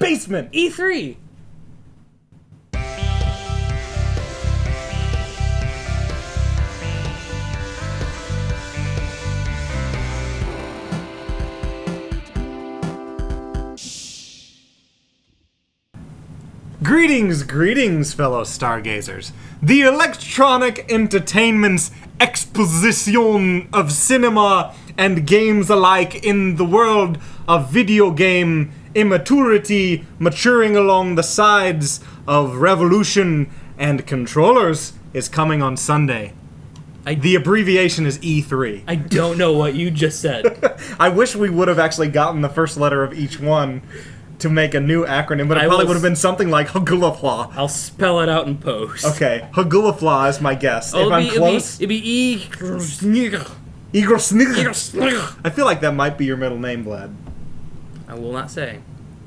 basement. E3. Greetings, fellow stargazers. The electronic entertainment's exposition of cinema and games alike in the world of video game immaturity maturing along the sides of revolution and controllers is coming on Sunday. The abbreviation is E3. I don't know what you just said. I wish we would have actually gotten the first letter of each one to make a new acronym, but it probably would have been something like Hagulafla. I'll spell it out in post. Okay, Hagulafla is my guess. If I'm close... It'd be Igor. I feel like that might be your middle name, Vlad. I will not say.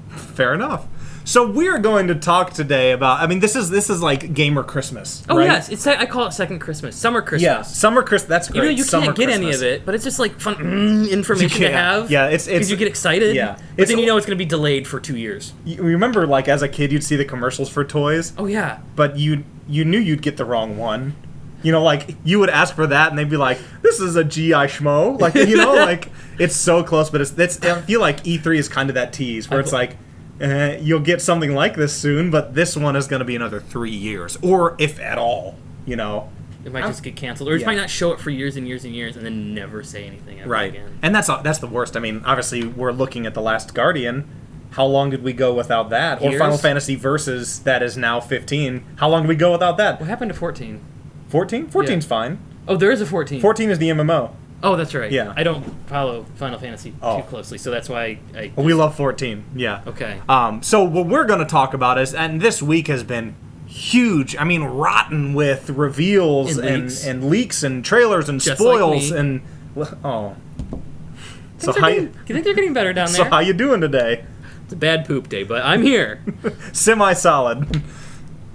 Fair enough. So we're going to talk today about... I mean, this is like gamer Christmas, Oh, right? yes. I call it second Christmas. Summer Christmas. Yeah, summer Christmas. That's great. You know, you summer can't get Christmas. any of it, but it's just like fun information to have. Yeah, it's... Because you get excited. Yeah. But then you know it's going to be delayed for 2 years. You remember, like, as a kid, you'd see the commercials for toys? Oh, yeah. But you knew you'd get the wrong one. You know, like, you would ask for that, and they'd be like, this is a G.I. Schmo. Like, you know, like, it's so close, but I feel like E3 is kind of that tease, where it's like, you'll get something like this soon, but this one is going to be another 3 years, or if at all, you know. It might just get canceled, or it might not show it for years and years and years, and then never say anything ever again. And that's the worst. I mean, obviously, we're looking at The Last Guardian. How long did we go without that? Years? Or Final Fantasy Versus, that is now 15. How long did we go without that? What happened to 14? 14? 14's fine. Oh, there is a 14. 14 is the MMO. Oh, that's right. Yeah. I don't follow Final Fantasy too closely, so that's why We love 14, yeah. Okay. So what we're going to talk about is, and this week has been huge, I mean, rotten with reveals and leaks and trailers and Just spoils like me. and... Oh. Do you think they're getting better down there? So how you doing today? It's a bad poop day, but I'm here. Semi-solid.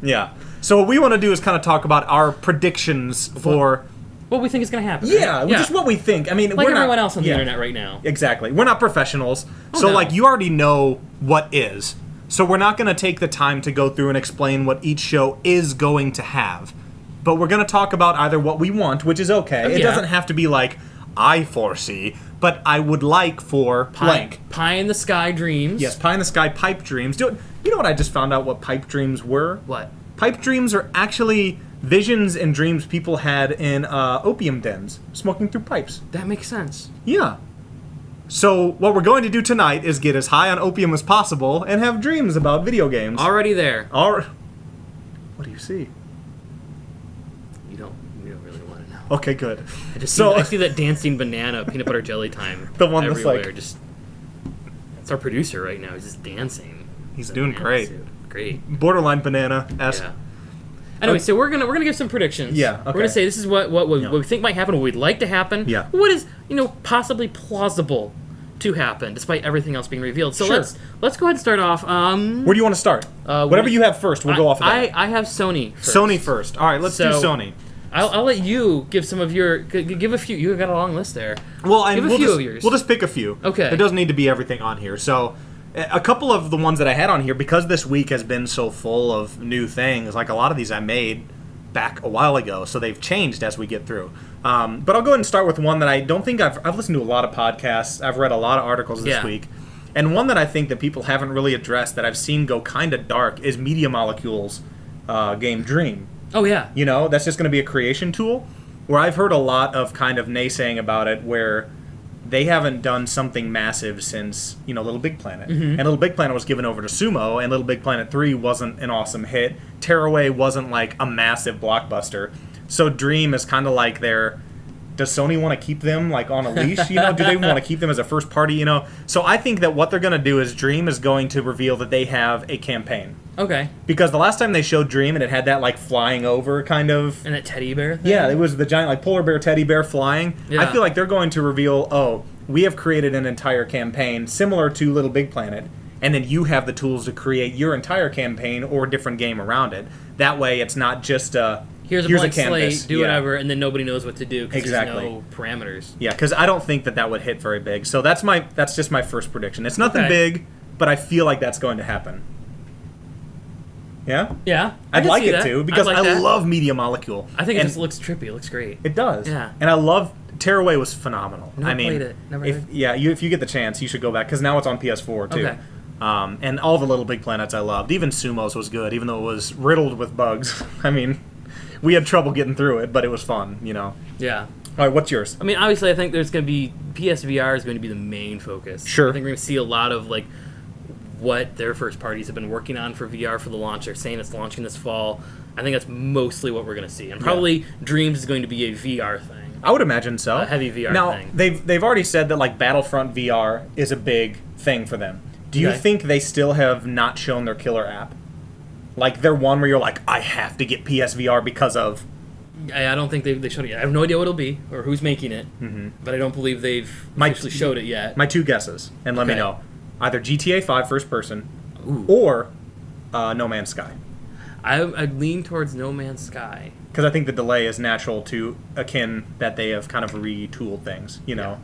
Yeah. So what we want to do is kind of talk about our predictions for... What we think is going to happen. Yeah, right? just what we think. I mean, like we're everyone not, else on the internet right now. Exactly. We're not professionals. Oh, so, no. like, you already know what is. So we're not going to take the time to go through and explain what each show is going to have. But we're going to talk about either what we want, which is okay. Oh, It yeah. doesn't have to be like, I foresee, but I would like for blank. Pie in the sky dreams. Yes, pie in the sky pipe dreams. You know what I just found out what pipe dreams were? What? Pipe dreams are actually visions and dreams people had in opium dens, smoking through pipes. That makes sense. Yeah. So what we're going to do tonight is get as high on opium as possible and have dreams about video games. Already there. What do you see? You don't really want to know. Okay, good. I see that dancing banana peanut butter jelly time. The one that's everywhere. like... That's our producer right now. He's just dancing. He's doing great. Suit. Great. Borderline banana-esque. Yeah. Anyway, so we're gonna give some predictions. Yeah, okay. We're gonna say this is what we think might happen, what we'd like to happen. Yeah. What is possibly plausible to happen, despite everything else being revealed. So Sure. let's go ahead and start off. Where do you want to start? Whatever you have first, we'll go off of that. I have Sony first. Sony first. All right, let's do Sony. I'll let you give some of your... Give a few. You've got a long list there. Well, and give a few of yours. We'll just pick a few. Okay. It doesn't need to be everything on here. So, a couple of the ones that I had on here, because this week has been so full of new things, like a lot of these I made back a while ago, so they've changed as we get through. But I'll go ahead and start with one that I don't think I've listened to a lot of podcasts. I've read a lot of articles this week. And one that I think that people haven't really addressed that I've seen go kind of dark is Media Molecule's game Dream. Oh, yeah. You know, that's just going to be a creation tool, where I've heard a lot of kind of naysaying about it, where they haven't done something massive since, Little Big Planet. Mm-hmm. And Little Big Planet was given over to Sumo, and Little Big Planet 3 wasn't an awesome hit. Tearaway wasn't, like, a massive blockbuster. So Dream is kind of like their... Does Sony want to keep them, like, on a leash, Do they want to keep them as a first party, So I think that what they're going to do is Dream is going to reveal that they have a campaign. Okay. Because the last time they showed Dream, and it had that, like, flying over kind of... And that teddy bear thing? Yeah, it was the giant, like, polar bear teddy bear flying. Yeah. I feel like they're going to reveal, we have created an entire campaign similar to Little Big Planet, and then you have the tools to create your entire campaign or different game around it. That way, it's not just Here's a blank slate, do whatever, and then nobody knows what to do because there's no parameters. Yeah, because I don't think that would hit very big. So that's just my first prediction. It's nothing big, but I feel like that's going to happen. Yeah? Yeah. I'd like it to, because I love Media Molecule. I think it just looks trippy. It looks great. It does. Yeah. And I love... Tearaway was phenomenal. Never played it. If you get the chance, you should go back, because now it's on PS4, too. Okay. And all the Little Big Planets I loved. Even Sumos was good, even though it was riddled with bugs. I mean, we had trouble getting through it, but it was fun, you know? Yeah. All right, what's yours? I mean, obviously, I think there's going to be... PSVR is going to be the main focus. Sure. I think we're going to see a lot of, like, what their first parties have been working on for VR for the launch. They're saying it's launching this fall. I think that's mostly what we're going to see. And probably Dreams is going to be a VR thing. I would imagine so. A heavy VR thing. Now, they've already said that, like, Battlefront VR is a big thing for them. Do you think they still have not shown their killer app? Like, they're one where you're like, I have to get PSVR because of... I don't think they showed it yet. I have no idea what it'll be or who's making it, but I don't believe they've actually showed it yet. My two guesses, and let me know. Either GTA 5 first person, Ooh. or No Man's Sky. I'd lean towards No Man's Sky. Because I think the delay is natural to akin that they have kind of retooled things, you know?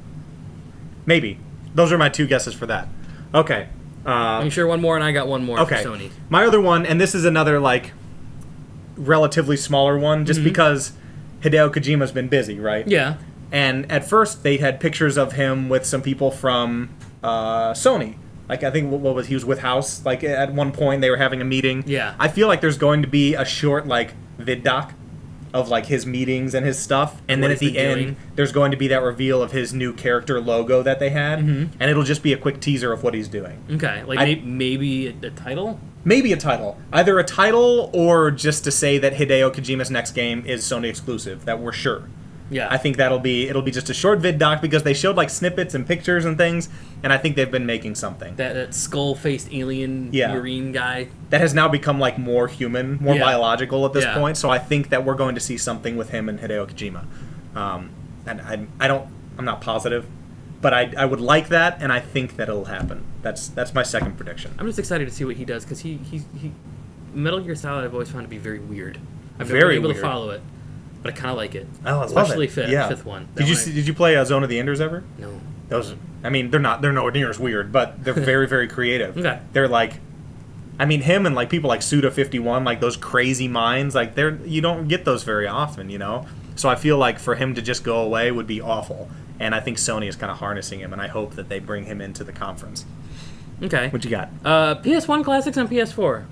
Maybe. Those are my two guesses for that. Okay. I'm sure one more, and I got one more for Sony. My other one, and this is another, like, relatively smaller one, just because Hideo Kojima's been busy, right? Yeah. And at first, they had pictures of him with some people from Sony. Like, I think, he was with House. Like, at one point, they were having a meeting. Yeah. I feel like there's going to be a short, like, vid doc of, like, his meetings and his stuff. And then at the end, there's going to be that reveal of his new character logo that they had. And it'll just be a quick teaser of what he's doing. Okay. Like, maybe a title? Maybe a title. Either a title or just to say that Hideo Kojima's next game is Sony exclusive, that we're sure. Yeah. I think it'll be just a short vid doc, because they showed, like, snippets and pictures and things, and I think they've been making something. That skull-faced alien marine guy. That has now become, like, more human, more biological at this point, so I think that we're going to see something with him and Hideo Kojima. And I'm not positive, but I would like that, and I think that it'll happen. That's my second prediction. I'm just excited to see what he does, because he Metal Gear Solid I've always found to be very weird. I've never been able to follow it. But I kind of like it. Oh, I especially love it. fifth one. Did you play Zone of the Enders ever? No. Those, I mean, they're nowhere near as weird, but they're very, very creative. Okay. They're like, I mean, him and, like, people like Suda51, like those crazy minds, like, you don't get those very often, you know. So I feel like for him to just go away would be awful, and I think Sony is kind of harnessing him, and I hope that they bring him into the conference. Okay. What you got? PS1 classics on PS4. Sure.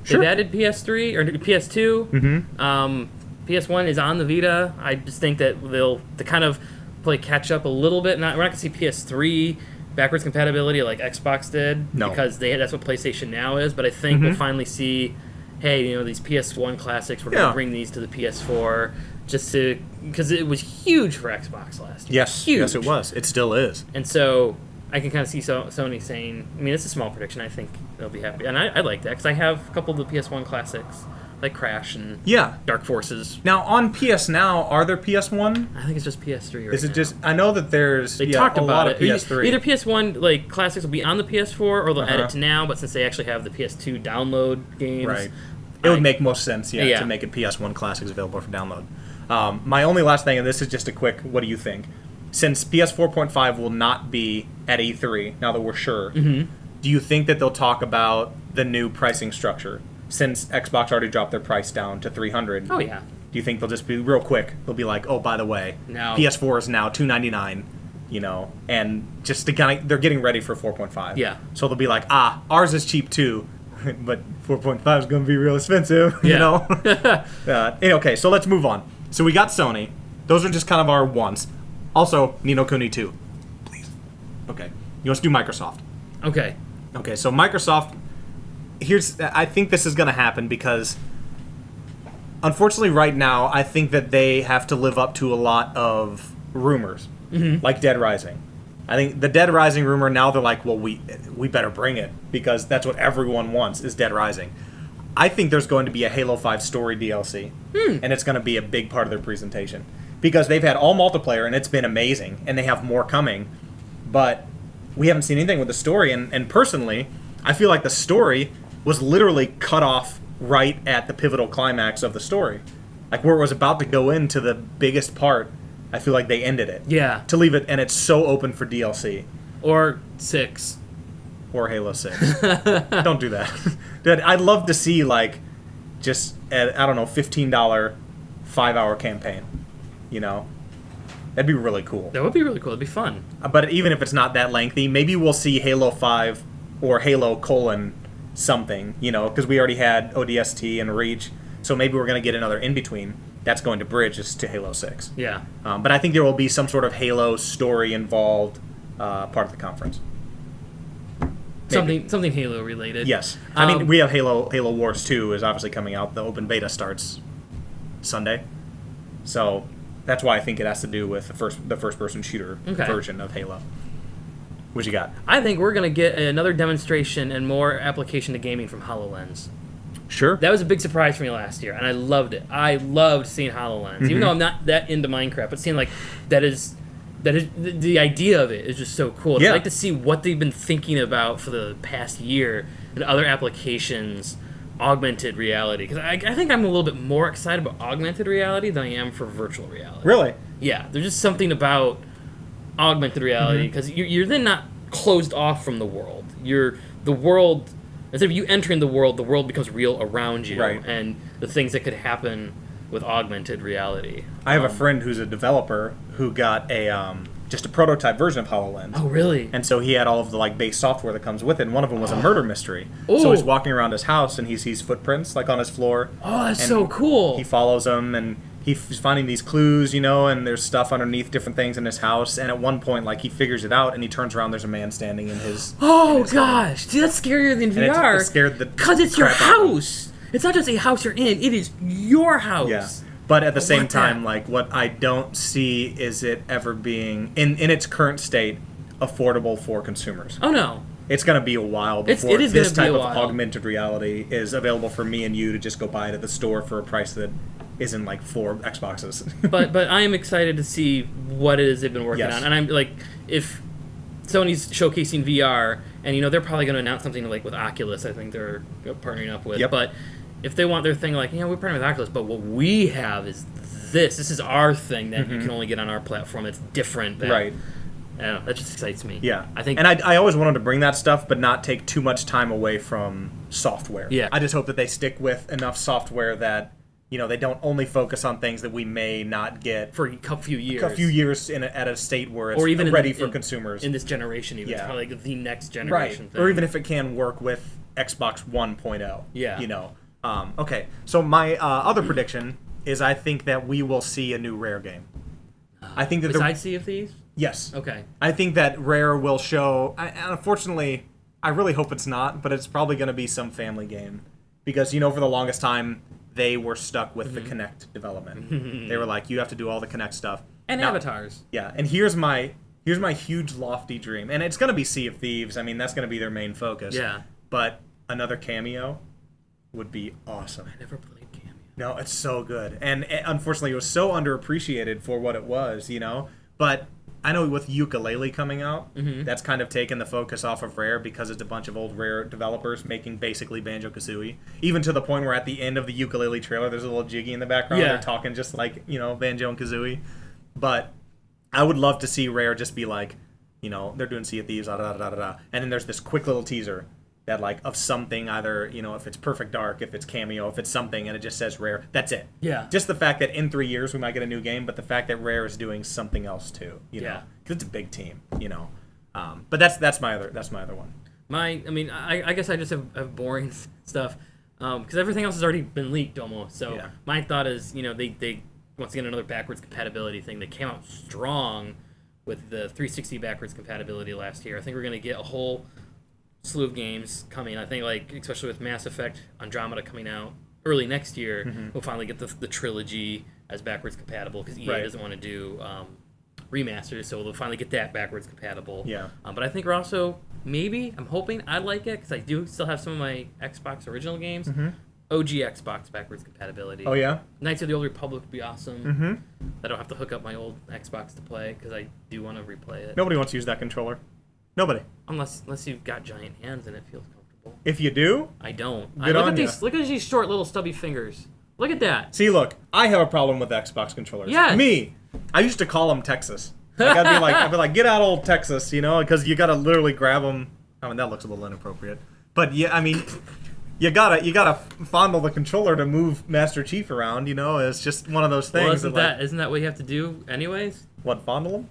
They've added PS3 or PS2. PS1 is on the Vita. I just think that they'll kind of play catch up a little bit. We're not going to see PS3 backwards compatibility like Xbox did, because that's what PlayStation Now is. But I think we'll finally see, hey, you know, these PS1 classics. We're going to bring these to the PS4 because it was huge for Xbox last year. Yes, huge. Yes, it was. It still is. And so I can kind of see Sony saying, I mean, it's a small prediction. I think they'll be happy, and I like that because I have a couple of the PS1 classics. Like Crash and Dark Forces. Now, on PS Now, are there PS1? I think it's just PS3 right Is it now. just... I know that there's they talked a about lot of PS3. Either PS1 like classics will be on the PS4, or they'll add it to Now, but since they actually have the PS2 download games... Right. It would make most sense, to make it PS1 classics available for download. My only last thing, and this is just a quick, what do you think? Since PS 4.5 will not be at E3, now that we're sure, do you think that they'll talk about the new pricing structure? Since Xbox already dropped their price down to $300. Oh, yeah. Do you think they'll just be real quick? They'll be like, oh, by the way, PS4 is now $299, you know, and just to kind of, they're getting ready for 4.5. Yeah. So they'll be like, ours is cheap too, but 4.5 is going to be real expensive, you know? Okay, so let's move on. So we got Sony. Those are just kind of our ones. Also, Ni no Kuni 2. Please. Okay. You want to do Microsoft? Okay. Okay, so Microsoft... I think this is going to happen because, unfortunately, right now, I think that they have to live up to a lot of rumors, like Dead Rising. I think the Dead Rising rumor, now they're like, well, we better bring it, because that's what everyone wants, is Dead Rising. I think there's going to be a Halo 5 story DLC, and it's going to be a big part of their presentation, because they've had all multiplayer, and it's been amazing, and they have more coming, but we haven't seen anything with the story, and personally, I feel like the story was literally cut off right at the pivotal climax of the story. Like, where it was about to go into the biggest part, I feel like they ended it. Yeah. To leave it, and it's so open for DLC. Or 6. or Halo 6. Don't do that. Dude, I'd love to see, like, just, I don't know, $15 5-hour campaign. You know? That'd be really cool. That would be really cool. It'd be fun. But even if it's not that lengthy, maybe we'll see Halo 5 or Halo : something, you know, because we already had ODST and Reach, so maybe we're going to get another in-between that's going to bridge us to Halo 6. Yeah. But I think there will be some sort of Halo story involved part of the conference. Something Halo related. Yes. I mean, we have Halo Wars 2 is obviously coming out. The open beta starts Sunday. So that's why I think it has to do with the first-person shooter version of Halo. What you got? I think we're going to get another demonstration and more application to gaming from HoloLens. Sure. That was a big surprise for me last year, and I loved it. I loved seeing HoloLens, even though I'm not that into Minecraft, but seeing like that is the idea of it is just so cool. Yeah. I'd like to see what they've been thinking about for the past year and other applications, augmented reality. Because I think I'm a little bit more excited about augmented reality than I am for virtual reality. Really? Yeah, there's just something about augmented reality because you're then not closed off from the world. The world, instead of you entering the world becomes real around you, right. And the things that could happen with augmented reality. I have a friend who's a developer who got just a prototype version of HoloLens. Oh, really? And so he had all of the like base software that comes with it, and one of them was a murder mystery. Ooh. So he's walking around his house and he sees footprints like on his floor. Oh, that's and so cool. He follows them and he's finding these clues, you know, and there's stuff underneath different things in his house. And at one point, like, he figures it out and he turns around, there's a man standing in his. Oh, in his gosh. See, that's scarier than and VR. It scared the because it's your crap out of him. house. It's not just a house you're in, it is your house. Yeah. But at the same want time, that. like, what I don't see is it ever being, in its current state, affordable for consumers. Oh, no. It's going to be a while before it is this gonna be type a of while. augmented reality is available for me and you to just go buy it at the store for a price that isn't like 4 Xboxes. but I am excited to see what it is they've been working Yes. on. And I'm like, if Sony's showcasing VR, and you know they're probably going to announce something like with Oculus, I think they're partnering up with. Yep. But if they want their thing like, we're partnering with Oculus, but what we have is this. This is our thing that you can only get on our platform. It's different. Right. I don't know. That just excites me. Yeah. I think. And I always wanted to bring that stuff, but not take too much time away from software. Yeah. I just hope that they stick with enough software that, you know, they don't only focus on things that we may not get for a few years. a few years at a state where it's or even ready for consumers. in this generation, even. It's Yeah. probably like the next Right. generation thing. Or even if it can work with Xbox 1.0. Yeah. You know. Okay. So my other prediction is I think that we will see a new Rare game. I think that Besides Sea of Thieves? yes. Okay. I think that Rare will show. Unfortunately, I really hope it's not, but it's probably going to be some family game because you know for the longest time they were stuck with the Kinect development. They were like, you have to do all the Kinect stuff And Now- avatars. Yeah, and here's my huge lofty dream, and it's going to be Sea of Thieves. I mean, that's going to be their main focus. Yeah. But another cameo would be awesome. I never played Cameo. No, it's so good. And unfortunately, it was so underappreciated for what it was, you know? But I know with Yooka-Laylee coming out, that's kind of taken the focus off of Rare because it's a bunch of old Rare developers making basically Banjo-Kazooie. Even to the point where at the end of the Yooka-Laylee trailer, there's a little Jiggy in the background. Yeah. They're talking just like, you know, Banjo and Kazooie. But I would love to see Rare just be like, you know, they're doing Sea of Thieves, and then there's this quick little teaser that like of something, either, you know, if it's Perfect Dark, if it's Cameo, if it's something, and it just says Rare. That's it. Yeah. Just the fact that in 3 years we might get a new game, but the fact that Rare is doing something else too, you know, Yeah. because it's a big team, you know. But that's my other one. I guess I just have boring stuff because everything else has already been leaked almost. So Yeah. my thought is, you know, they once again another backwards compatibility thing. They came out strong with the 360 backwards compatibility last year. I think we're gonna get a whole slew of games coming. I think like especially with Mass Effect Andromeda coming out early next year, we'll finally get the trilogy as backwards compatible because EA Right. doesn't want to do remasters, so they'll finally get that backwards compatible. Yeah. But I think we're also I'm hoping I'd like it because I do still have some of my Xbox original games. OG Xbox backwards compatibility. Oh yeah. Knights of the Old Republic would be awesome. I don't have to hook up my old Xbox to play because I do want to replay it. Nobody wants to use that controller. Nobody. Unless you've got giant hands and it feels comfortable. If you do, I don't. Good Look on at ya. these. Look at these short little stubby fingers. Look at that. see, look, I have a problem with Xbox controllers. Yes. Me, I used to call them Texas. Like, I'd be like, get out old Texas, you know, because you got to literally grab them I mean, that looks a little inappropriate. But yeah, I mean, you gotta fondle the controller to move Master Chief around. You know, it's just one of those things. Well, isn't that what you have to do anyways? What, fondle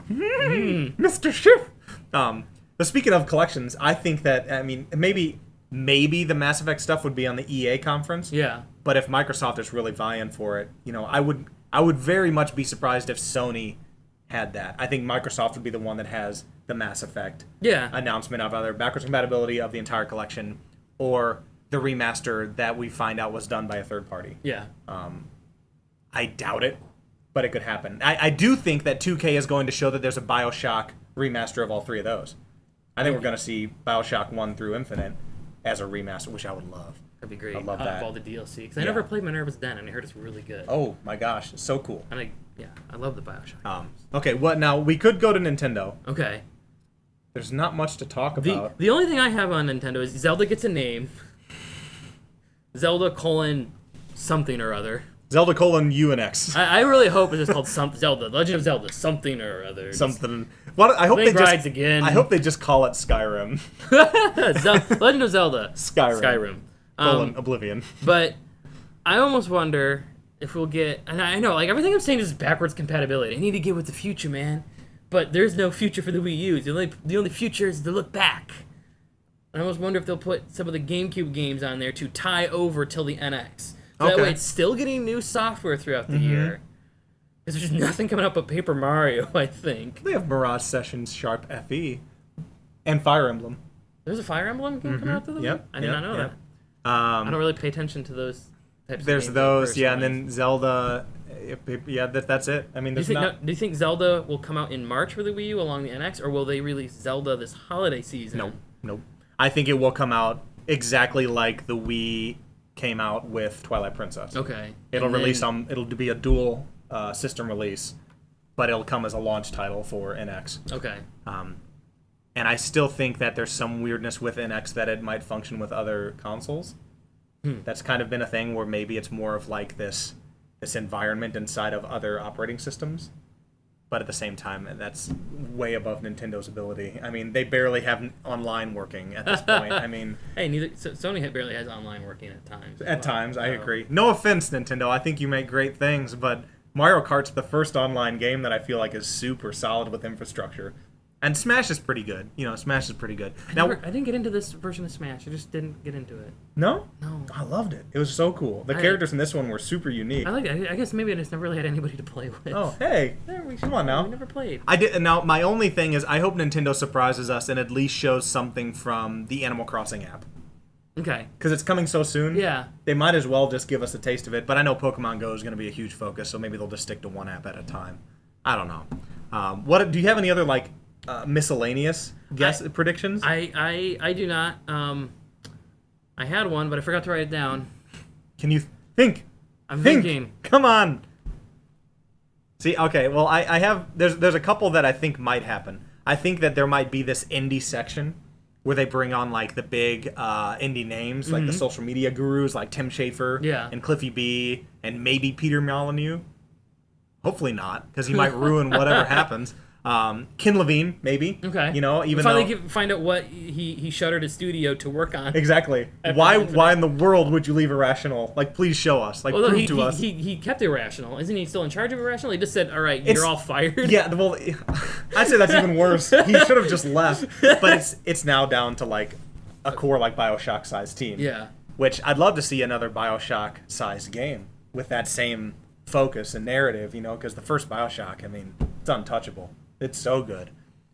him? Mr. Chief. But speaking of collections, I think that maybe the Mass Effect stuff would be on the EA conference. Yeah. But if Microsoft is really vying for it, I would very much be surprised if Sony had that. I think Microsoft would be the one that has the Mass Effect announcement of either backwards compatibility of the entire collection or the remaster that we find out was done by a third party. Yeah. I doubt it, but it could happen. I do think that 2K is going to show that there's a BioShock remaster of all three of those. I think we're going to see BioShock 1 through Infinite as a remaster, which I would love. That'd be great. I love that. Of all the DLC. Because I never played Minerva's Den, and I heard it's really good. Oh, my gosh. It's so cool. And I love the BioShock. Okay, now we could go to Nintendo. Okay. There's not much to talk about. The only thing I have on Nintendo is Zelda gets a name. Zelda : something or other. Zelda : UNX. I really hope it's just called Zelda, Legend of Zelda, something or other. Something. What? I hope they just. Again. I hope they just call it Skyrim. Legend of Zelda. Skyrim. Oblivion. But I almost wonder if we'll get. And I know, like everything I'm saying is backwards compatibility. I need to get with the future, man. But there's no future for the Wii U. The only future is to look back. I almost wonder if they'll put some of the GameCube games on there to tie over till the NX. So that way it's still getting new software throughout the year. Because there's nothing coming up but Paper Mario, I think. They have Mirage Sessions Sharp FE. And Fire Emblem. There's a Fire Emblem game coming out through the Wii? I did not know that. I don't really pay attention to those types of games. There's those, and then Zelda. Yeah, that's it. I mean, do you think Zelda will come out in March for the Wii U along the NX, or will they release Zelda this holiday season? Nope. I think it will come out exactly like the Wii came out with Twilight Princess. Okay. It'll be a dual system release, but it'll come as a launch title for NX. Okay. And I still think that there's some weirdness with NX that it might function with other consoles. That's kind of been a thing where maybe it's more of like this environment inside of other operating systems. But at the same time, that's way above Nintendo's ability. I mean, they barely have online working at this point. I mean... Hey, Sony barely has online working at times. At times, I agree. No offense, Nintendo. I think you make great things, but Mario Kart's the first online game that I feel like is super solid with infrastructure. And Smash is pretty good. Smash is pretty good. I didn't get into this version of Smash. I just didn't get into it. No? No. I loved it. It was so cool. The characters in this one were super unique. I like it. I guess maybe I just never really had anybody to play with. Oh, hey. Come on now. We never played. I did. Now, my only thing is I hope Nintendo surprises us and at least shows something from the Animal Crossing app. Okay. Because it's coming so soon. Yeah. They might as well just give us a taste of it. But I know Pokemon Go is going to be a huge focus, so maybe they'll just stick to one app at a time. I don't know. Do you have any other, miscellaneous predictions? I do not. I had one, but I forgot to write it down. Can you think? I'm thinking. Come on. See, okay, well, I have... There's a couple that I think might happen. I think that there might be this indie section where they bring on, the big indie names, like the social media gurus, like Tim Schafer and Cliffy B, and maybe Peter Molyneux. Hopefully not, because he might ruin whatever happens. Ken Levine, maybe. Okay. Even finally find out what he shuttered his studio to work on. Exactly. Why in the world would you leave Irrational? Please show us. Prove to us. He kept Irrational. Isn't he still in charge of Irrational? He just said, all right, you're all fired. Yeah, well, I'd say that's even worse. He should have just left. But it's now down to, a core, Bioshock-sized team. Yeah. Which I'd love to see another Bioshock-sized game with that same focus and narrative, because the first Bioshock, it's untouchable. It's so good.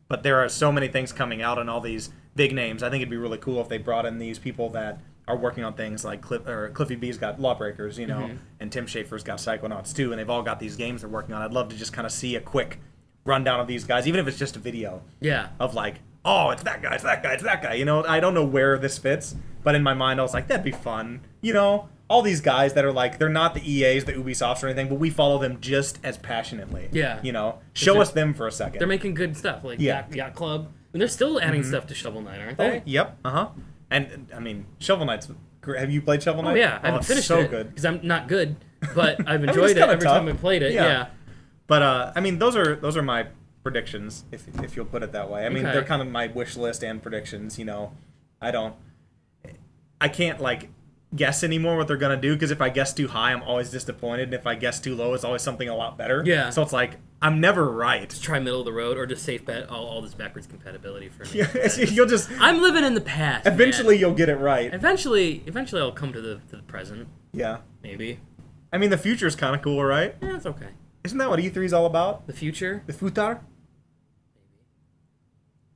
But there are so many things coming out and all these big names. I think it'd be really cool if they brought in these people that are working on things like Cliffy B's got Lawbreakers, and Tim Schafer's got Psychonauts too, and they've all got these games they're working on. I'd love to just kind of see a quick rundown of these guys, even if it's just a video. Yeah. Of oh, it's that guy, it's that guy, it's that guy. I don't know where this fits, but in my mind I was like, that'd be fun. All these guys that are they're not the EAs, the Ubisofts or anything, but we follow them just as passionately. Yeah. Show us them for a second. They're making good stuff, Yacht Club. And they're still adding stuff to Shovel Knight, aren't they? Oh, yep. Uh-huh. And, Shovel Knight's great. Have you played Shovel Knight? Oh, yeah. I haven't finished so it. good. Because I'm not good, but I've enjoyed it every time I played it. Yeah. But, those are my predictions, if you'll put it that way. I mean, Okay. they're kind of my wish list and predictions. I can't like guess anymore what they're gonna do, because if I guess too high, I'm always disappointed, and if I guess too low, it's always something a lot better. Yeah. So it's like I'm never right. Just try middle of the road, or just safe bet all this backwards compatibility for me. You'll just I'm living in the past. eventually man. you'll get it right. Eventually I'll come to the present. Yeah. Maybe. I mean, the future's kind of cool, right? Yeah, it's okay. Isn't that what E3's all about? The future. The futar?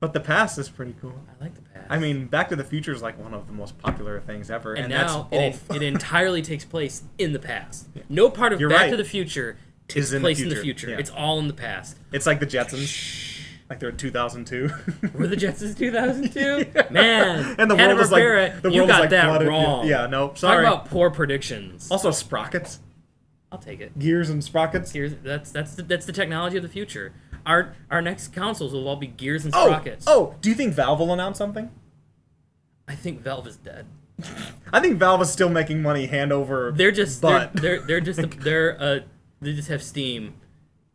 But the past is pretty cool. I like the past. I mean, Back to the Future is like one of the most popular things ever, and that's now both. it entirely takes place in the past. No part of You're Back right. to the Future takes Is in the place in the future. future. Yeah. It's all in the past. It's like the Jetsons, like they're in 2002. Were the Jetsons 2002? Yeah. Man, And the world was like Hanna-Barbera, you was got like that flooded. wrong. Yeah, no, sorry. Talk about poor predictions. Also, sprockets, I'll take it. gears, and sprockets. That's the technology of the future. Our next consoles will all be gears and Oh, sprockets. do you think Valve will announce something? I think Valve is dead. I think Valve is still making money hand over. They're just butt. they're just they just have Steam,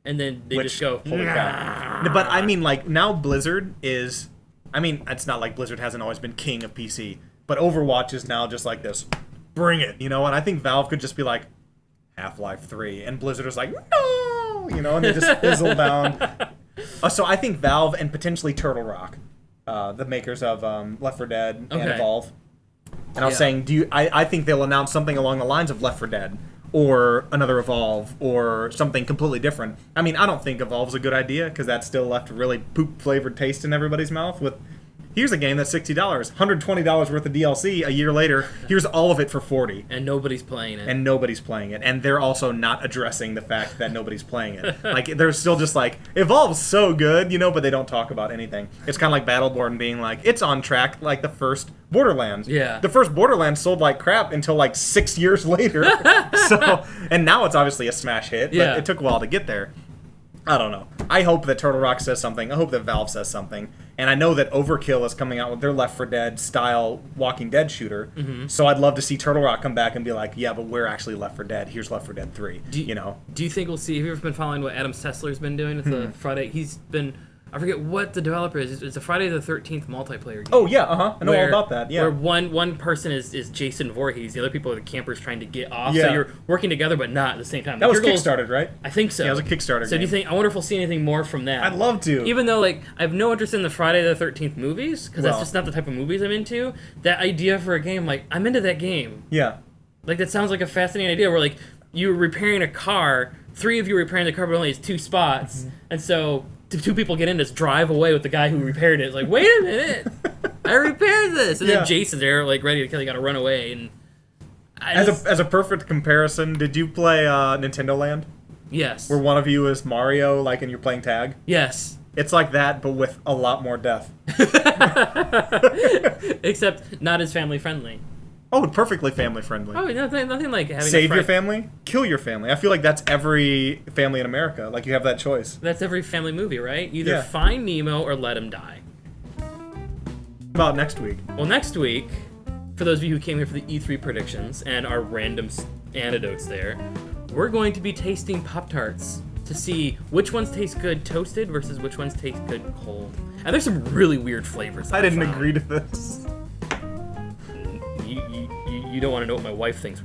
and then they just go. Holy crap. But I mean, like, now Blizzard is. I mean, it's not like Blizzard hasn't always been king of PC, but Overwatch is now just like this. Bring it, And I think Valve could just be like, Half-Life 3, and Blizzard is like, no, and they just fizzle down. So I think Valve and potentially Turtle Rock, the makers of Left 4 Dead and Okay. Evolve. And I was Yeah. saying, I think they'll announce something along the lines of Left 4 Dead, or another Evolve, or something completely different. I mean, I don't think Evolve's a good idea, because that still left a really poop-flavored taste in everybody's mouth with, here's a game that's $60, $120 worth of DLC a year later, here's all of it for $40. And nobody's playing it. And nobody's playing it. And they're also not addressing the fact that nobody's playing it. Like, they're still just like, Evolve's so good, but they don't talk about anything. It's kind of like Battleborn being like, it's on track like the first Borderlands. Yeah. The first Borderlands sold like crap until like 6 years later. And now it's obviously a smash hit, but Yeah. it took a while to get there. I don't know. I hope that Turtle Rock says something. I hope that Valve says something. And I know that Overkill is coming out with their Left 4 Dead style Walking Dead shooter. Mm-hmm. So I'd love to see Turtle Rock come back and be like, yeah, but we're actually Left 4 Dead. Here's Left 4 Dead 3. Do you think we'll see? Have you ever been following what Adam Sessler's been doing? It's a Friday. He's been. I forget what the developer is. It's a Friday the 13th multiplayer game. Oh, yeah, I know all about that, yeah. Where one person is Jason Voorhees, the other people are the campers trying to get off. Yeah. So you're working together, but not at the same time. That Like, was your goals- Kickstarted, right? I think so. Yeah, it was a Kickstarter So do you game. think? I wonder if we'll see anything more from that. I'd love to. Even though, like, I have no interest in the Friday the 13th movies because that's Well. just not the type of movies I'm into. That idea for a game, like, I'm into that game. Yeah. Like, that sounds like a fascinating idea where, like, you're repairing a car, 3 of you are repairing the car, but only has 2 spots. Mm-hmm. And so 2 people get in, just drive away with the guy who repaired it. It's like, wait a minute, I repaired this. And Yeah. then Jason's there, like, ready to kill you, gotta run away. And As a perfect comparison, did you play Nintendo Land? yes. Where one of you is Mario, like, and you're playing tag? Yes. It's like that, but with a lot more death. Except not as family friendly. Oh, perfectly family friendly. Oh, nothing like having Save a your family, kill your family. I feel like that's every family in America. Like, you have that choice. That's every family movie, right? Either Yeah. find Nemo or let him die. About next week. Well, next week, for those of you who came here for the E3 predictions and our random anecdotes there, we're going to be tasting Pop-Tarts to see which ones taste good toasted versus which ones taste good cold. And there's some really weird flavors. I didn't found. agree to this. You don't want to know what my wife thinks we